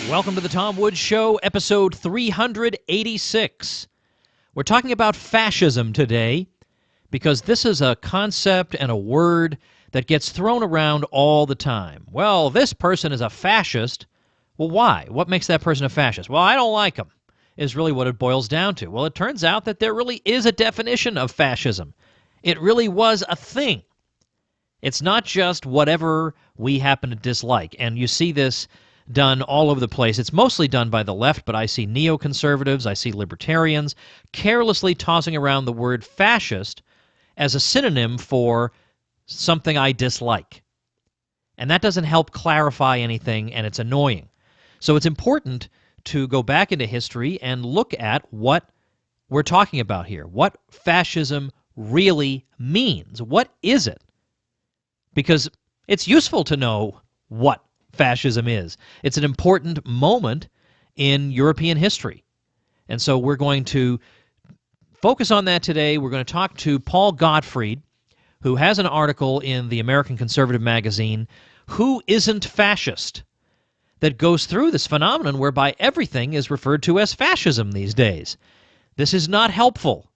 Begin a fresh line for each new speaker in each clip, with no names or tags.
Welcome to the Tom Woods Show, episode 386. We're talking about fascism today because this is a concept and a word that gets thrown around all the time. Well, this person is a fascist. Well, why? What makes that person a fascist? Well, I don't like him, is really what it boils down to. Well, it turns out that there really is a definition of fascism. It really was a thing. It's not just whatever we happen to dislike. And you see this done all over the place. It's mostly done by the left, but I see neoconservatives, I see libertarians carelessly tossing around the word fascist as a synonym for something I dislike. And that doesn't help clarify anything, and it's annoying. So it's important to go back into history and look at what we're talking about here, what fascism really means. What is it? Because it's useful to know what fascism is. It's an important moment in European history. And so we're going to focus on that today. We're going to talk to Paul Gottfried, who has an article in the American Conservative magazine, Who Isn't Fascist?, that goes through this phenomenon whereby everything is referred to as fascism these days. This is not helpful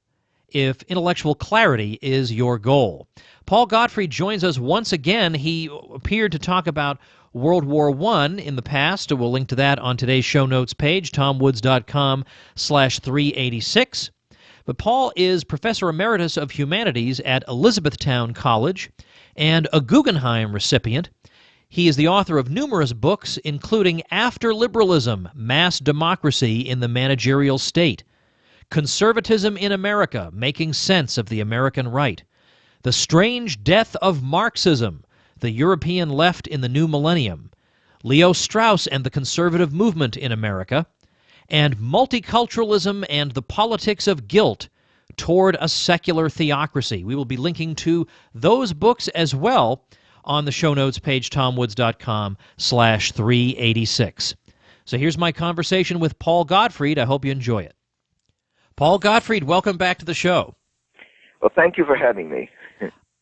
if intellectual clarity is your goal. Paul Gottfried joins us once again. He appeared to talk about World War I in the past. We'll link to that on today's show notes page, tomwoods.com/386. But Paul is Professor Emeritus of Humanities at Elizabethtown College and a Guggenheim recipient. He is the author of numerous books, including After Liberalism, Mass Democracy in the Managerial State, Conservatism in America, Making Sense of the American Right, The Strange Death of Marxism, The European Left in the New Millennium, Leo Strauss and the Conservative Movement in America, and Multiculturalism and the Politics of Guilt Toward a Secular Theocracy. We will be linking to those books as well on the show notes page, tomwoods.com/386. So here's my conversation with Paul Gottfried. I hope you enjoy it. Paul Gottfried, welcome back to the show.
Well, thank you for having me.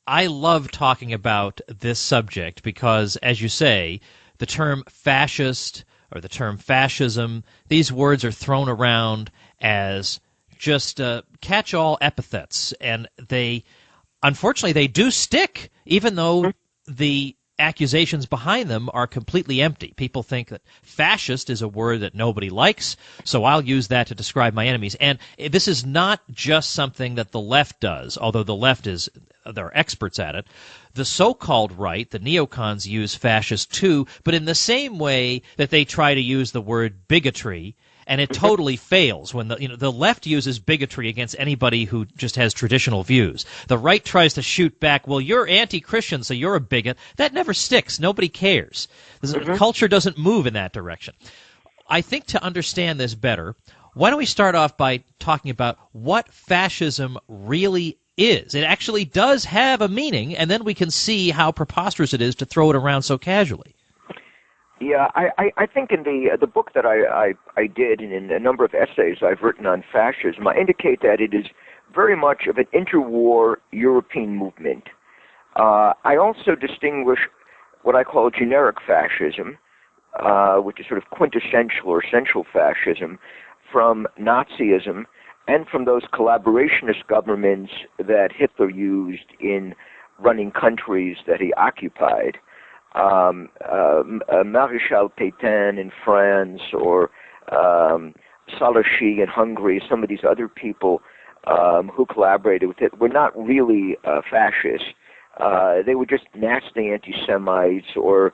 I love talking about this subject because, as you say, the term fascist or the term fascism, these words are thrown around as just catch-all epithets, and unfortunately, they do stick, even though the accusations behind them are completely empty. People think that fascist is a word that nobody likes, so I'll use that to describe my enemies. And this is not just something that the left does, although the left they're experts at it. The so-called right, the neocons, use fascist too, but in the same way that they try to use the word bigotry, and it totally fails when the left uses bigotry against anybody who just has traditional views. The right tries to shoot back, well, you're anti-Christian, so you're a bigot. That never sticks. Nobody cares. Culture doesn't move in that direction. I think to understand this better, why don't we start off by talking about what fascism really is? It actually does have a meaning, and then we can see how preposterous it is to throw it around so casually.
Yeah, I think in the book that I did, and in a number of essays I've written on fascism, I indicate that it is very much of an interwar European movement. I also distinguish what I call generic fascism, which is sort of quintessential or essential fascism, from Nazism and from those collaborationist governments that Hitler used in running countries that he occupied. Maréchal Pétain in France, or Szalasi in Hungary, some of these other people who collaborated with it were not really fascists. They were just nasty anti-Semites, or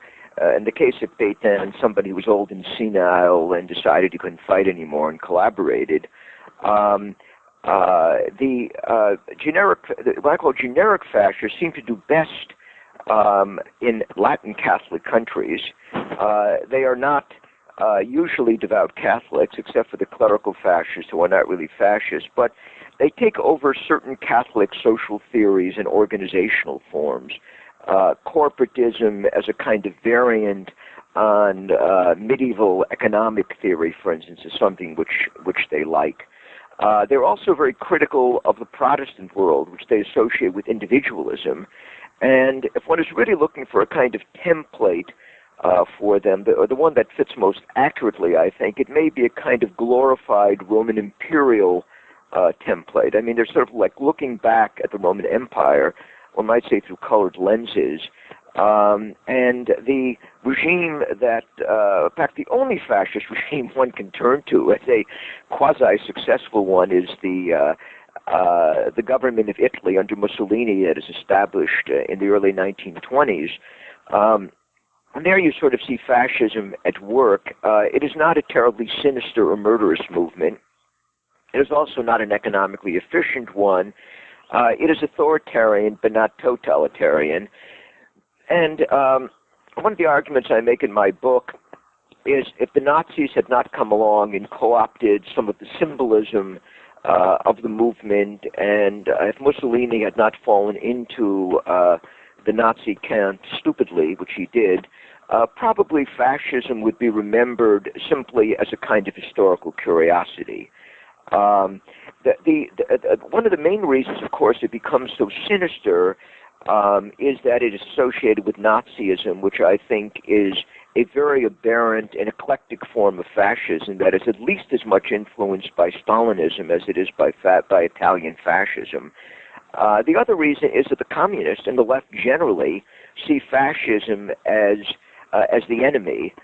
in the case of Pétain, somebody who was old and senile and decided he couldn't fight anymore and collaborated. What I call generic fascists seem to do best in Latin Catholic countries. They are not usually devout Catholics, except for the clerical fascists who are not really fascists, but they take over certain Catholic social theories and organizational forms. Corporatism as a kind of variant on medieval economic theory, for instance, is something which they like. They're also very critical of the Protestant world, which they associate with individualism. And if one is really looking for a kind of template for them, or the one that fits most accurately, I think, it may be a kind of glorified Roman imperial template. I mean, they're sort of like looking back at the Roman Empire, one might say through colored lenses, and the regime that, in fact, the only fascist regime one can turn to as a quasi-successful one is the government of Italy under Mussolini that is established in the early 1920s. And there you sort of see fascism at work. It is not a terribly sinister or murderous movement. It is also not an economically efficient one. It is authoritarian, but not totalitarian. And one of the arguments I make in my book is if the Nazis had not come along and co-opted some of the symbolism of the movement, and if Mussolini had not fallen into the Nazi camp stupidly, which he did, probably fascism would be remembered simply as a kind of historical curiosity. One of the main reasons, of course, it becomes so sinister is that it is associated with Nazism, which I think is a very aberrant and eclectic form of fascism that is at least as much influenced by Stalinism as it is by Italian fascism. The other reason is that the communists and the left generally see fascism as the enemy.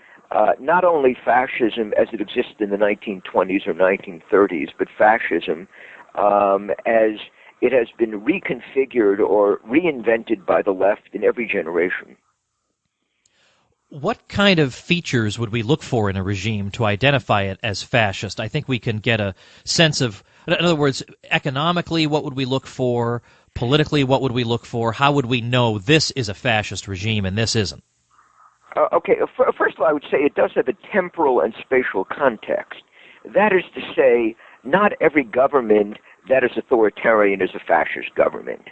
Not only fascism as it existed in the 1920s or 1930s, but fascism as it has been reconfigured or reinvented by the left in every generation.
What kind of features would we look for in a regime to identify it as fascist? I think we can get a sense of, in other words, economically, what would we look for? Politically, what would we look for? How would we know this is a fascist regime and this isn't?
Okay, first of all, I would say it does have a temporal and spatial context. That is to say, not every government that is authoritarian is a fascist government.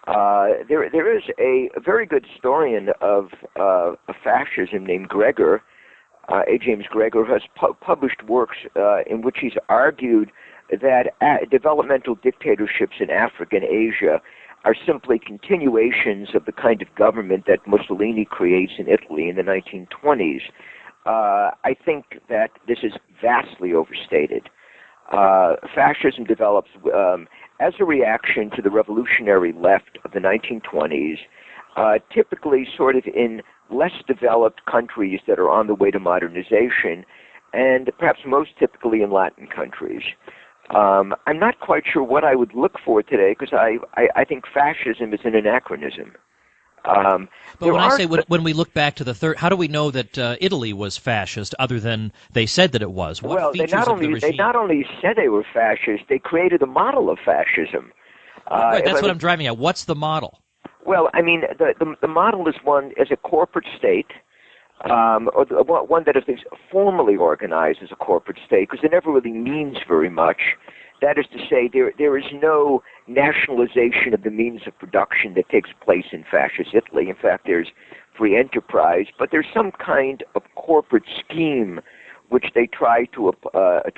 There is a very good historian of fascism named Gregor, A. James Gregor, who has published works in which he's argued that developmental dictatorships in Africa and Asia are simply continuations of the kind of government that Mussolini creates in Italy in the 1920s. I think that this is vastly overstated. Fascism develops as a reaction to the revolutionary left of the 1920s, typically sort of in less developed countries that are on the way to modernization, and perhaps most typically in Latin countries. I'm not quite sure what I would look for today because I think fascism is an anachronism.
But when I say when we look back to the third, how do we know that Italy was fascist other than they said that it was? What features of the regime?
They not only said they were fascist, they created a model of fascism.
Right, that's what I'm driving at. What's the model?
Well, I mean, the model is a corporate state, or one that is formally organized as a corporate state, because it never really means very much. That is to say, there is no nationalization of the means of production that takes place in fascist Italy. In fact, there's free enterprise, but there's some kind of corporate scheme which they try to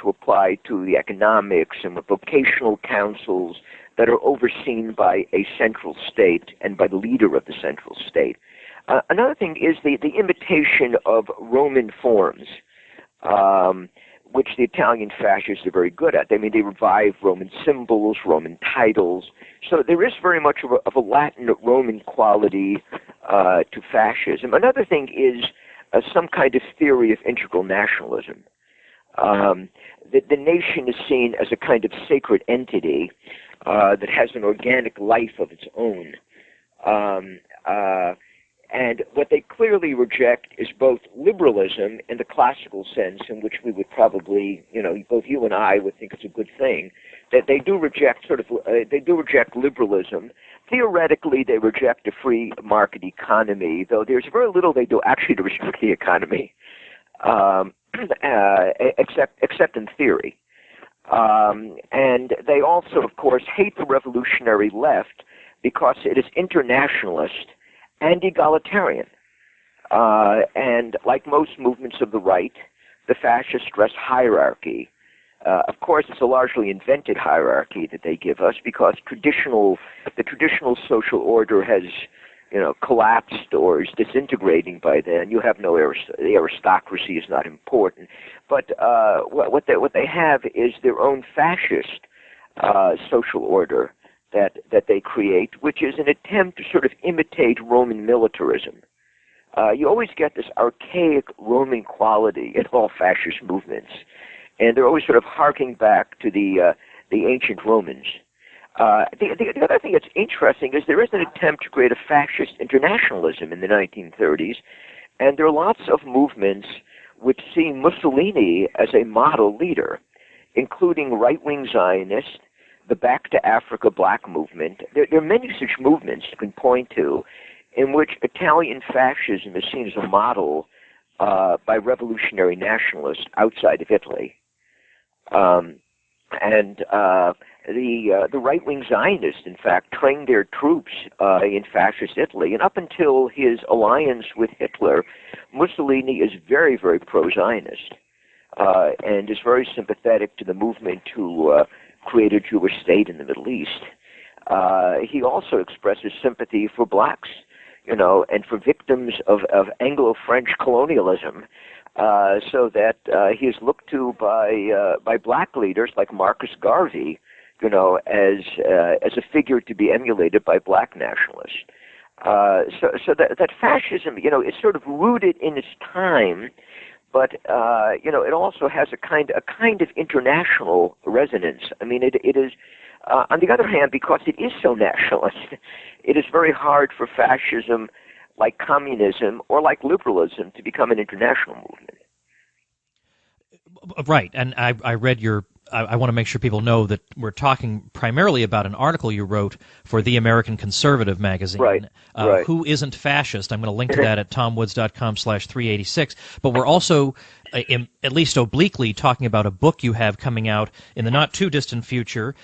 apply to the economics and the vocational councils that are overseen by a central state and by the leader of the central state. Another thing is the imitation of Roman forms, which the Italian fascists are very good at. I mean, they revive Roman symbols, Roman titles. So there is very much of a Latin-Roman quality to fascism. Another thing is some kind of theory of integral nationalism. The nation is seen as a kind of sacred entity that has an organic life of its own. And what they clearly reject is both liberalism in the classical sense, in which we would probably, both you and I would think it's a good thing, that they do reject liberalism. Theoretically, they reject a free market economy, though there's very little they do actually to restrict the economy, except in theory. And they also, of course, hate the revolutionary left because it is internationalist and egalitarian. And like most movements of the right, the fascists stress hierarchy. Of course, it's a largely invented hierarchy that they give us because the traditional social order has collapsed or is disintegrating by then. You have no the aristocracy is not important, but what they have is their own fascist social order that they create, which is an attempt to sort of imitate Roman militarism. You always get this archaic Roman quality in all fascist movements, and they're always sort of harking back to the ancient Romans. The other thing that's interesting is there is an attempt to create a fascist internationalism in the 1930s, and there are lots of movements which see Mussolini as a model leader, including right-wing Zionists, the Back to Africa Black movement. There are many such movements you can point to in which Italian fascism is seen as a model by revolutionary nationalists outside of Italy. The right-wing Zionists, in fact, trained their troops in fascist Italy, and up until his alliance with Hitler, Mussolini is very, very pro-Zionist and is very sympathetic to the movement to create a Jewish state in the Middle East. He also expresses sympathy for blacks, and for victims of Anglo-French colonialism, so that he is looked to by black leaders like Marcus Garvey, as a figure to be emulated by black nationalists. So that fascism, is sort of rooted in its time, but it also has a kind of international resonance. I mean, it is. On the other hand, because it is so nationalist, it is very hard for fascism, like communism or like liberalism, to become an international movement.
Right, and I read your. I want to make sure people know that we're talking primarily about an article you wrote for The American Conservative magazine.
Right.
Who Isn't Fascist? I'm going to link to that at tomwoods.com/386. But we're also, at least obliquely, talking about a book you have coming out in the not-too-distant future.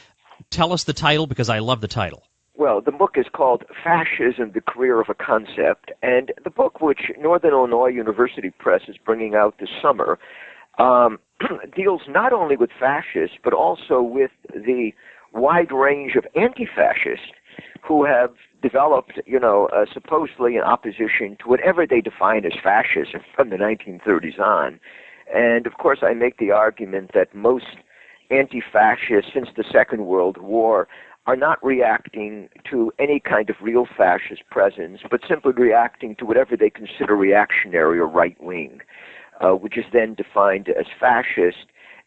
Tell us the title, because I love the title.
Well, the book is called Fascism, the Career of a Concept, and the book, which Northern Illinois University Press is bringing out this summer, deals not only with fascists, but also with the wide range of anti-fascists who have developed, supposedly in opposition to whatever they define as fascism from the 1930s on. And, of course, I make the argument that most anti-fascists since the Second World War are not reacting to any kind of real fascist presence, but simply reacting to whatever they consider reactionary or right-wing, which is then defined as fascist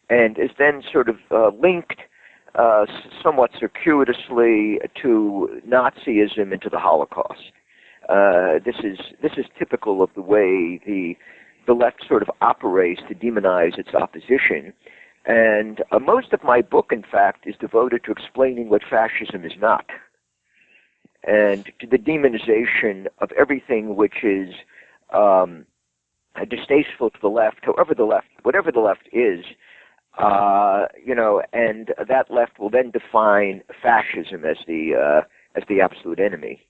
and is then sort of linked somewhat circuitously to Nazism and to the Holocaust. This is typical of the way the left sort of operates to demonize its opposition. And most of my book, in fact, is devoted to explaining what fascism is not, and to the demonization of everything which is distasteful to the left, whatever the left is, and that left will then define fascism as the absolute enemy.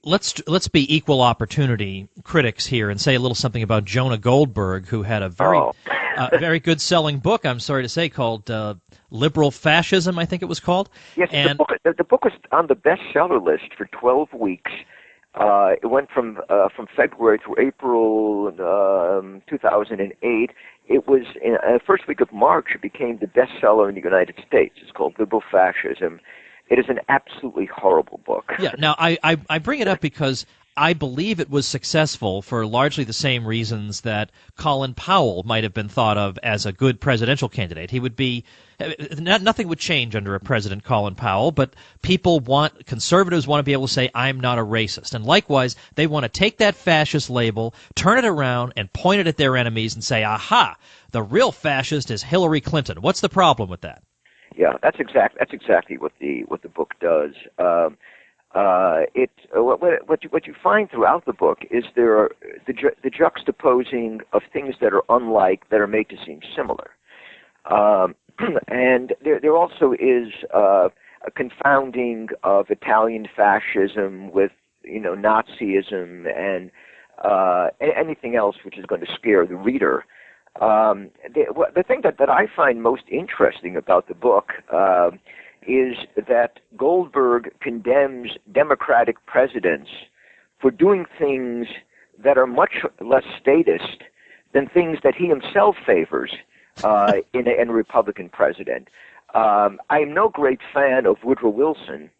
Let's be equal opportunity critics here and say a little something about Jonah Goldberg, who had a very good selling book, I'm sorry to say, called Liberal Fascism, I think it was called.
Yes, and the book was on the bestseller list for 12 weeks. It went from February through April 2008. It was in the first week of March. It became the bestseller in the United States. It's called Liberal Fascism. It is an absolutely horrible book.
Yeah. Now I bring it up because I believe it was successful for largely the same reasons that Colin Powell might have been thought of as a good presidential candidate. He would be nothing would change under a President Colin Powell, but conservatives want to be able to say, I'm not a racist. And likewise, they want to take that fascist label, turn it around, and point it at their enemies and say, aha, the real fascist is Hillary Clinton. What's the problem with that?
Yeah, that's exactly what the book does. What you find throughout the book is there are the juxtaposing of things that are unlike that are made to seem similar, and there also is a confounding of Italian fascism with Nazism and anything else which is going to scare the reader. The thing that I find most interesting about the book is that Goldberg condemns democratic presidents for doing things that are much less statist than things that he himself favors in a Republican president. I am no great fan of Woodrow Wilson,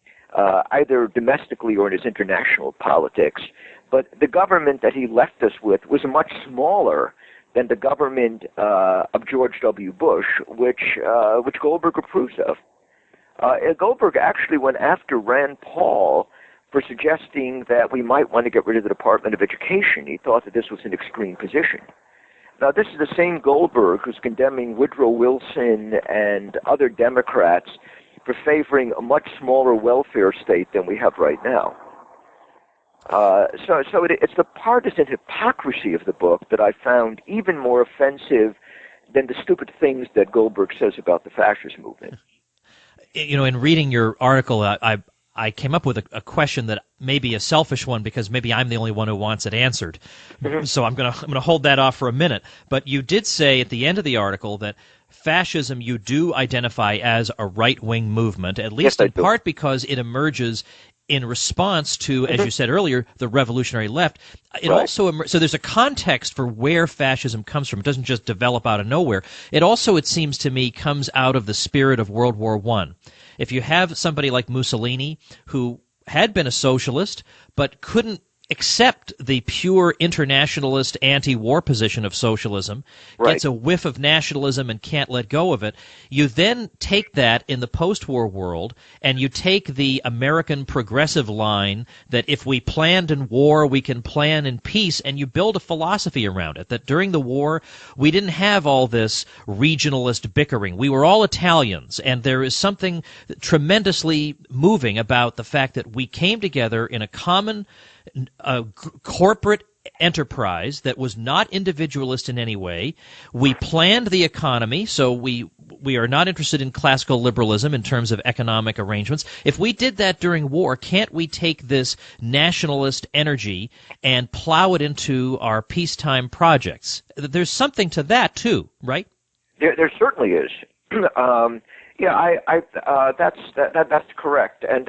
either domestically or in his international politics, but the government that he left us with was much smaller than the government of George W. Bush, which Goldberg approves of. Goldberg actually went after Rand Paul for suggesting that we might want to get rid of the Department of Education. He thought that this was an extreme position. Now, this is the same Goldberg who's condemning Woodrow Wilson and other Democrats for favoring a much smaller welfare state than we have right now. So it's the partisan hypocrisy of the book that I found even more offensive than the stupid things that Goldberg says about the fascist movement.
You know, in reading your article, I came up with a question that may be a selfish one because maybe I'm the only one who wants it answered. Mm-hmm. So I'm gonna hold that off for a minute. But you did say at the end of the article that fascism you do identify as a right-wing movement, at least in part because it emerges in response to, as you said earlier, the revolutionary left. It also so there's a context for where fascism comes from. It doesn't just develop out of nowhere. It also, it seems to me, comes out of the spirit of World War I. If you have somebody like Mussolini, who had been a socialist but couldn't accept the pure internationalist anti-war position of socialism, gets a whiff of nationalism and can't let go of it, you then take that in the post-war world and you take the American progressive line that if we planned in war, we can plan in peace, and you build a philosophy around it, that during the war, we didn't have all this regionalist bickering. We were all Italians, and there is something tremendously moving about the fact that we came together in a common corporate enterprise that was not individualist in any way. We planned the economy, so we are not interested in classical liberalism in terms of economic arrangements. If we did that during war, can't we take this nationalist energy and plow it into our peacetime projects? There's something to that too, right?
There certainly is. That's correct. And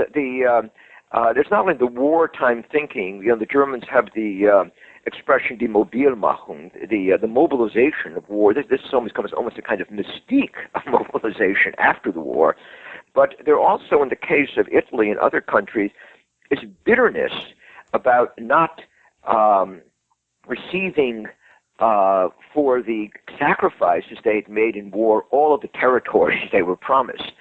there's not only the wartime thinking. You know, the Germans have the expression "die Mobilmachung," the mobilization of war. This becomes almost a kind of mystique of mobilization after the war. But there also, in the case of Italy and other countries, is bitterness about not receiving for the sacrifices they had made in war all of the territories they were promised.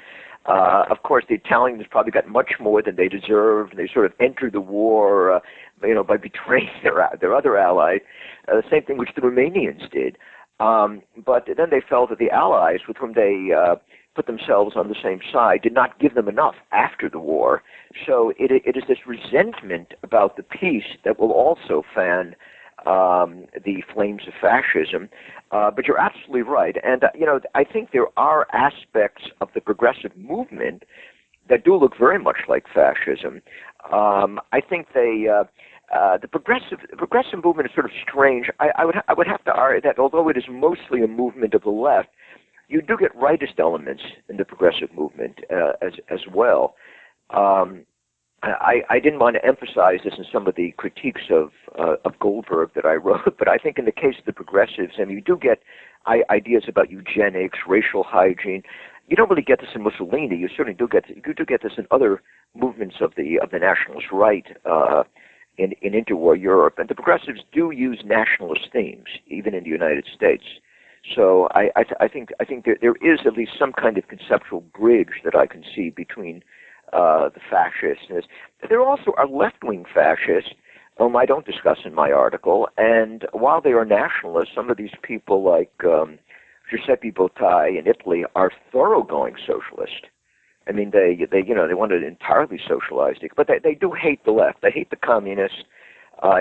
Of course, the Italians probably got much more than they deserved. They sort of entered the war, by betraying their other allies. The same thing which the Romanians did. But then they felt that the allies with whom they put themselves on the same side did not give them enough after the war. So it is this resentment about the peace that will also fan the flames of fascism. But you're absolutely right. And, I think there are aspects of the progressive movement that do look very much like fascism. I think the progressive movement is sort of strange. I would have to argue that although it is mostly a movement of the left, you do get rightist elements in the progressive movement as well. I didn't want to emphasize this in some of the critiques of Goldberg that I wrote, but I think in the case of the progressives, you do get ideas about eugenics, racial hygiene. You don't really get this in Mussolini. You certainly do get this in other movements of the nationalist right in interwar Europe, and the progressives do use nationalist themes even in the United States. So I think there is at least some kind of conceptual bridge that I can see between the fascists. There also are left-wing fascists, whom I don't discuss in my article, and while they are nationalists, some of these people like Giuseppe Bottai in Italy are thoroughgoing socialist. I mean, they want to entirely socialize it, but they do hate the left. They hate the communists,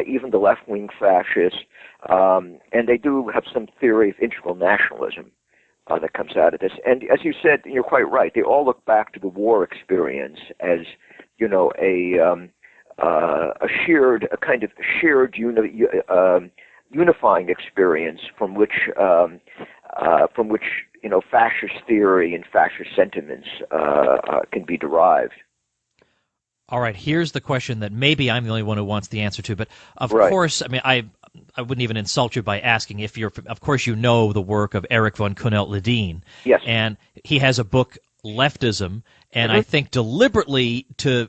even the left-wing fascists, and they do have some theory of integral nationalism that comes out of this. And as you said, you're quite right. They all look back to the war experience as, a kind of shared unifying experience from which fascist theory and fascist sentiments can be derived.
All right, here's the question that maybe I'm the only one who wants the answer to, but of
Right.
course, I mean, I wouldn't even insult you by asking if of course, you know the work of Erich von Kuehnelt-Leddihn.
Yes.
And he has a book, Leftism, and I think deliberately to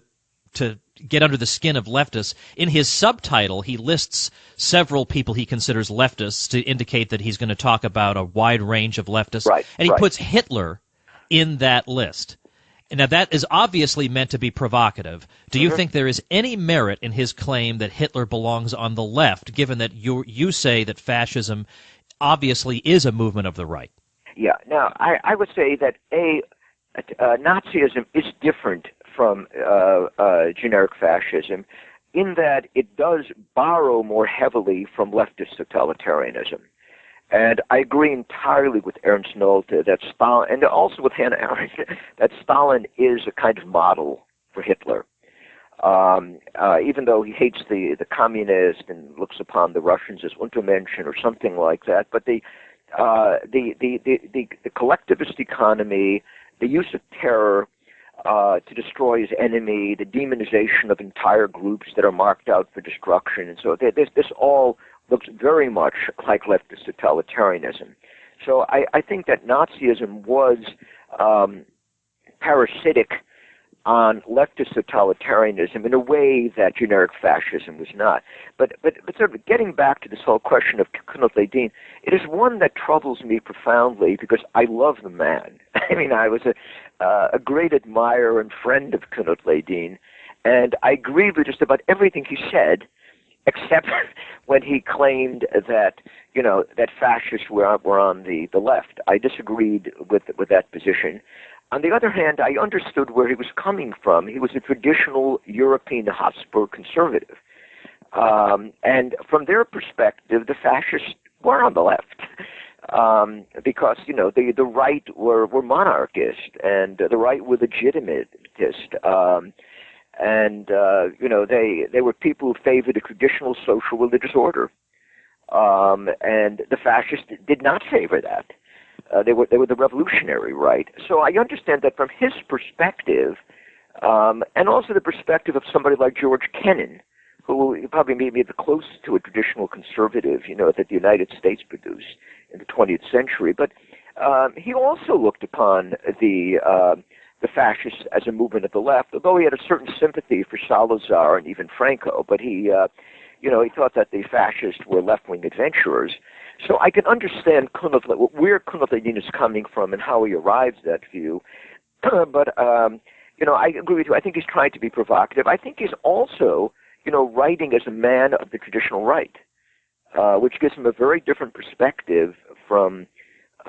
get under the skin of leftists, in his subtitle, he lists several people he considers leftists to indicate that he's going to talk about a wide range of leftists.
Right,
And he
right.
puts Hitler in that list. Now, that is obviously meant to be provocative. Do you think there is any merit in his claim that Hitler belongs on the left, given that you say that fascism obviously is a movement of the right?
Yeah. Now, I would say that Nazism is different from generic fascism in that it does borrow more heavily from leftist totalitarianism. And I agree entirely with Ernst Nolte that Stalin, and also with Hannah Arendt, that Stalin is a kind of model for Hitler. Even though he hates the communists and looks upon the Russians as Untermenschen or something like that, but the collectivist economy, the use of terror to destroy his enemy, the demonization of entire groups that are marked out for destruction, and so this all looks very much like leftist totalitarianism. So I think that Nazism was parasitic on leftist totalitarianism in a way that generic fascism was not. But sort of getting back to this whole question of Kuehnelt-Leddihn, it is one that troubles me profoundly because I love the man. I mean, I was a great admirer and friend of Kuehnelt-Leddihn, and I agree with just about everything he said, except when he claimed that that fascists were on the left. I disagreed with that position. On the other hand, I understood where he was coming from. He was a traditional European Habsburg conservative, and from their perspective, the fascists were on the left because the right were monarchist and the right were legitimatist. And they were people who favored a traditional social religious order, and the fascists did not favor that. They were the revolutionary right. So I understand that from his perspective, and also the perspective of somebody like George Kennan, who probably made me the closest to a traditional conservative, that the United States produced in the 20th century. But he also looked upon the fascists as a movement of the left, although he had a certain sympathy for Salazar and even Franco, but he thought that the fascists were left-wing adventurers. So I can understand where Kuehnelt-Leddihn is coming from and how he arrives at that view. But, I agree with you. I think he's trying to be provocative. I think he's also, writing as a man of the traditional right, which gives him a very different perspective from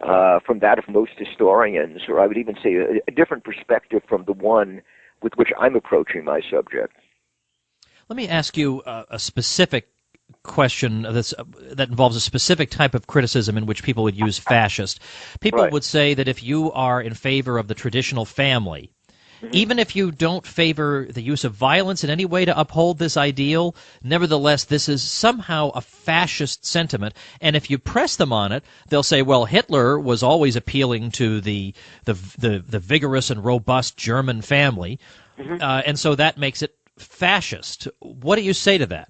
that of most historians, or I would even say a different perspective from the one with which I'm approaching my subject.
Let me ask you a specific question that involves a specific type of criticism in which people would use fascist. People
Right.
would say that if you are in favor of the traditional family, even if you don't favor the use of violence in any way to uphold this ideal, nevertheless, this is somehow a fascist sentiment. And if you press them on it, they'll say, well, Hitler was always appealing to the vigorous and robust German family, and so that makes it fascist. What do you say to that?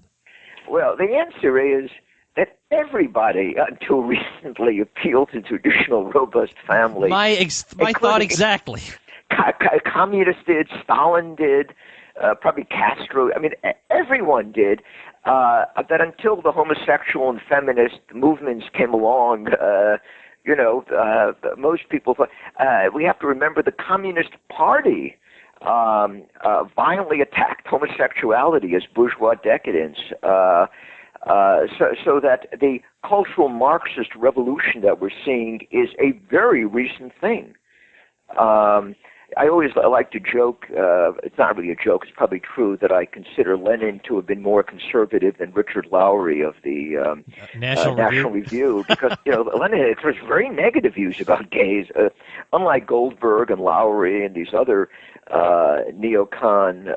Well, the answer is that everybody, until recently, appealed to traditional, robust family.
My thought exactly.
Communists did, Stalin did, probably Castro. I mean, everyone did. That until the homosexual and feminist movements came along, most people thought. We have to remember the Communist Party violently attacked homosexuality as bourgeois decadence, so that the cultural Marxist revolution that we're seeing is a very recent thing. I always like to joke, it's not really a joke, it's probably true, that I consider Lenin to have been more conservative than Richard Lowry of the National Review, because Lenin has very negative views about gays, unlike Goldberg and Lowry and these other neocon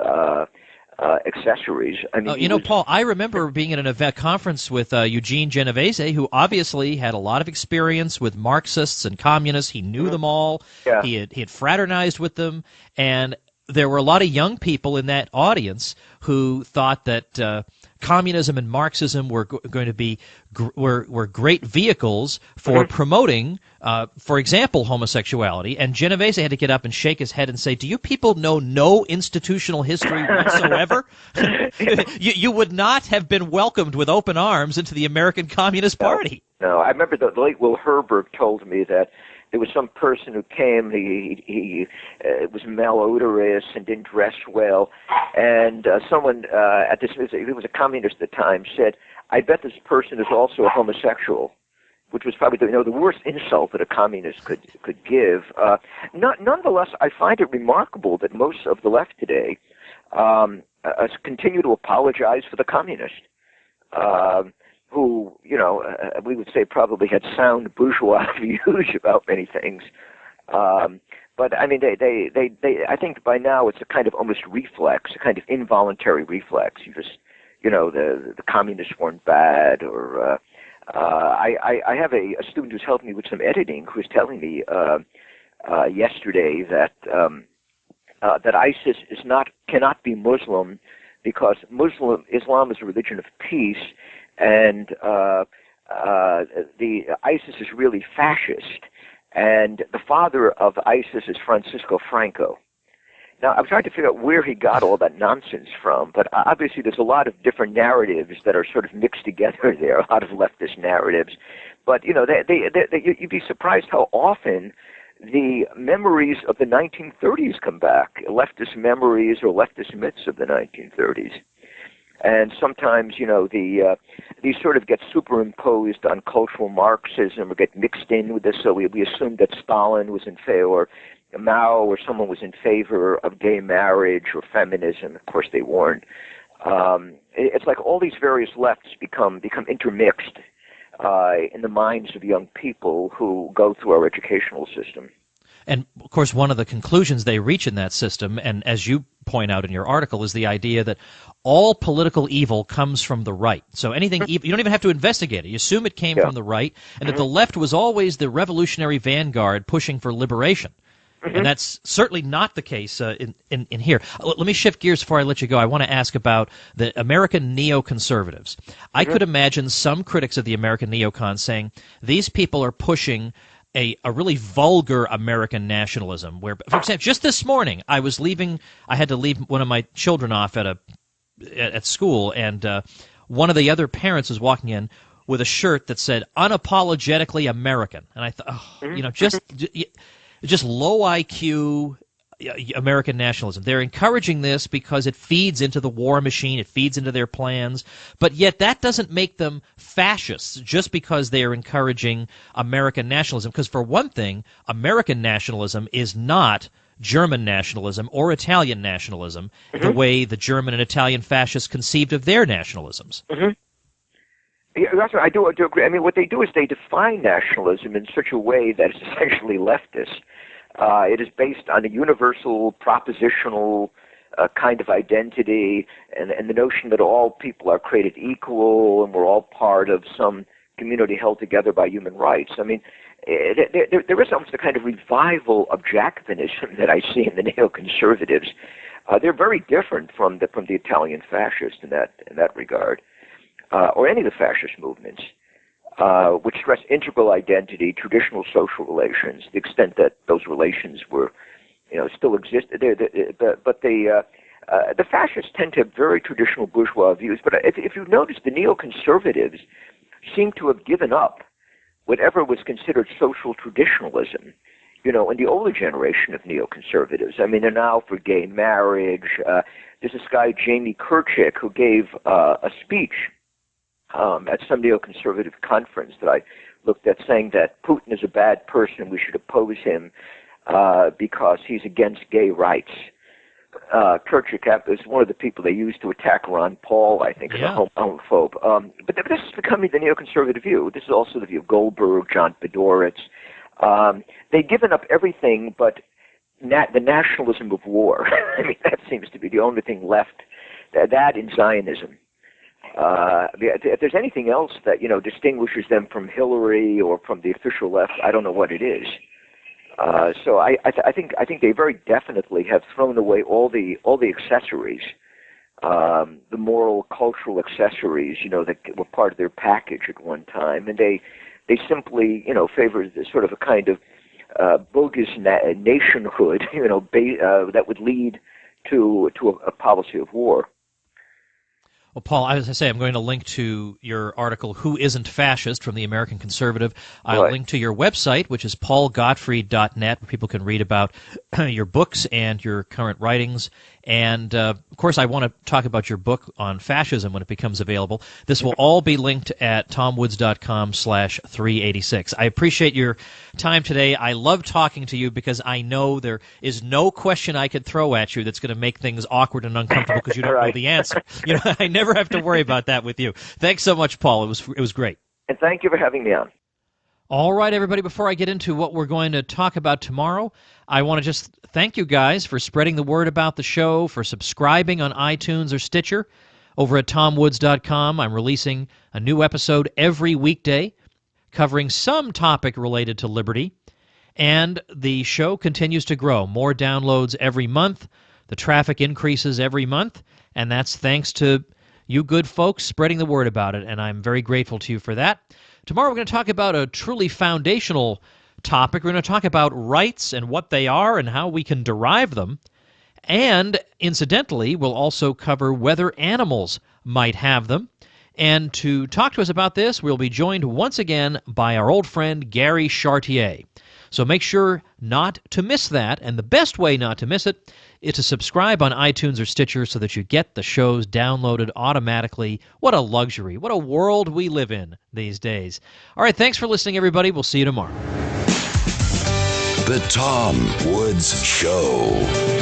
accessories. I mean,
Paul, I remember being at an event conference with Eugene Genovese, who obviously had a lot of experience with Marxists and communists. He knew them all.
Yeah.
He had fraternized with them, and there were a lot of young people in that audience who thought that communism and Marxism were going to be were great vehicles for promoting, for example, homosexuality. And Genovese had to get up and shake his head and say, "Do you people know no institutional history whatsoever? you would not have been welcomed with open arms into the American Communist Party."
No, I remember the late Will Herberg told me that there was some person who came, he was malodorous and didn't dress well, and someone at this, he was a communist at the time, said, "I bet this person is also a homosexual," which was probably the worst insult that a communist could give. Nonetheless, I find it remarkable that most of the left today continue to apologize for the communists. Who, we would say probably had sound bourgeois views about many things. But I mean, I think by now it's a kind of almost reflex, a kind of involuntary reflex. You just, the communists weren't bad, or I have a student who's helping me with some editing who was telling me yesterday that that ISIS cannot be Muslim because Islam is a religion of peace. And the ISIS is really fascist, and the father of ISIS is Francisco Franco. Now, I'm trying to figure out where he got all that nonsense from, but obviously there's a lot of different narratives that are sort of mixed together there, a lot of leftist narratives. But, you'd be surprised how often the memories of the 1930s come back, leftist memories or leftist myths of the 1930s. And sometimes, these sort of get superimposed on cultural Marxism or get mixed in with this. So we assume that Stalin was in favor, or Mao or someone was in favor of gay marriage or feminism. Of course, they weren't. It's like all these various lefts become intermixed in the minds of young people who go through our educational system.
And, of course, one of the conclusions they reach in that system, and as you point out in your article, is the idea that all political evil comes from the right. So anything evil, you don't even have to investigate it. You assume it came from the right, and that the left was always the revolutionary vanguard pushing for liberation. And that's certainly not the case in here. Let me shift gears before I let you go. I want to ask about the American neoconservatives. I could imagine some critics of the American neocons saying, these people are pushing a really vulgar American nationalism where, for example, just this morning I had to leave one of my children off at school, and one of the other parents was walking in with a shirt that said unapologetically American. And I thought, just low IQ American nationalism. They're encouraging this because it feeds into the war machine, it feeds into their plans, but yet that doesn't make them fascists just because they are encouraging American nationalism. Because for one thing, American nationalism is not German nationalism or Italian nationalism the way the German and Italian fascists conceived of their nationalisms.
Yeah, that's right. I do agree. I mean, what they do is they define nationalism in such a way that it's essentially leftist. It is based on a universal, propositional kind of identity, and the notion that all people are created equal and we're all part of some community held together by human rights. I mean, there is almost a kind of revival of Jacobinism that I see in the neoconservatives. They're very different from the Italian fascists in that regard, or any of the fascist movements. Which stress integral identity, traditional social relations, the extent that those relations were, still exist. But the fascists tend to have very traditional bourgeois views. But if you notice, the neoconservatives seem to have given up whatever was considered social traditionalism, in the older generation of neoconservatives. I mean, they're now for gay marriage. There's this guy, Jamie Kirchick, who gave a speech at some neoconservative conference that I looked at, saying that Putin is a bad person, we should oppose him because he's against gay rights. Kirchick is one of the people they used to attack Ron Paul, I think, as a homophobe. But this is becoming the neoconservative view. This is also the view of Goldberg, John Podhoretz. They've given up everything but the nationalism of war. I mean, that seems to be the only thing left that in Zionism. If there's anything else that distinguishes them from Hillary or from the official left, I don't know what it is. So I think they very definitely have thrown away all the accessories, the moral, cultural accessories, that were part of their package at one time, and they simply favor sort of a kind of bogus nationhood, that would lead to a policy of war.
Well, Paul, as I say, I'm going to link to your article, Who Isn't Fascist, from the American Conservative. I'll link to your website, which is paulgottfried.net, where people can read about your books and your current writings. And, of course, I want to talk about your book on fascism when it becomes available. This will all be linked at tomwoods.com/386. I appreciate your time today. I love talking to you because I know there is no question I could throw at you that's going to make things awkward and uncomfortable because you don't know the answer. I never have to worry about that with you. Thanks so much, Paul. It was great.
And thank you for having me on.
All right, everybody, before I get into what we're going to talk about tomorrow, I want to just thank you guys for spreading the word about the show, for subscribing on iTunes or Stitcher. Over at tomwoods.com, I'm releasing a new episode every weekday covering some topic related to liberty, and the show continues to grow. More downloads every month. The traffic increases every month, and that's thanks to you good folks spreading the word about it, and I'm very grateful to you for that. Tomorrow we're going to talk about a truly foundational topic. We're going to talk about rights and what they are and how we can derive them. And incidentally, we'll also cover whether animals might have them. And to talk to us about this, we'll be joined once again by our old friend Gary Chartier. So make sure not to miss that, and the best way not to miss it is to subscribe on iTunes or Stitcher so that you get the shows downloaded automatically. What a luxury. What a world we live in these days. All right, thanks for listening, everybody. We'll see you tomorrow.
The Tom Woods Show.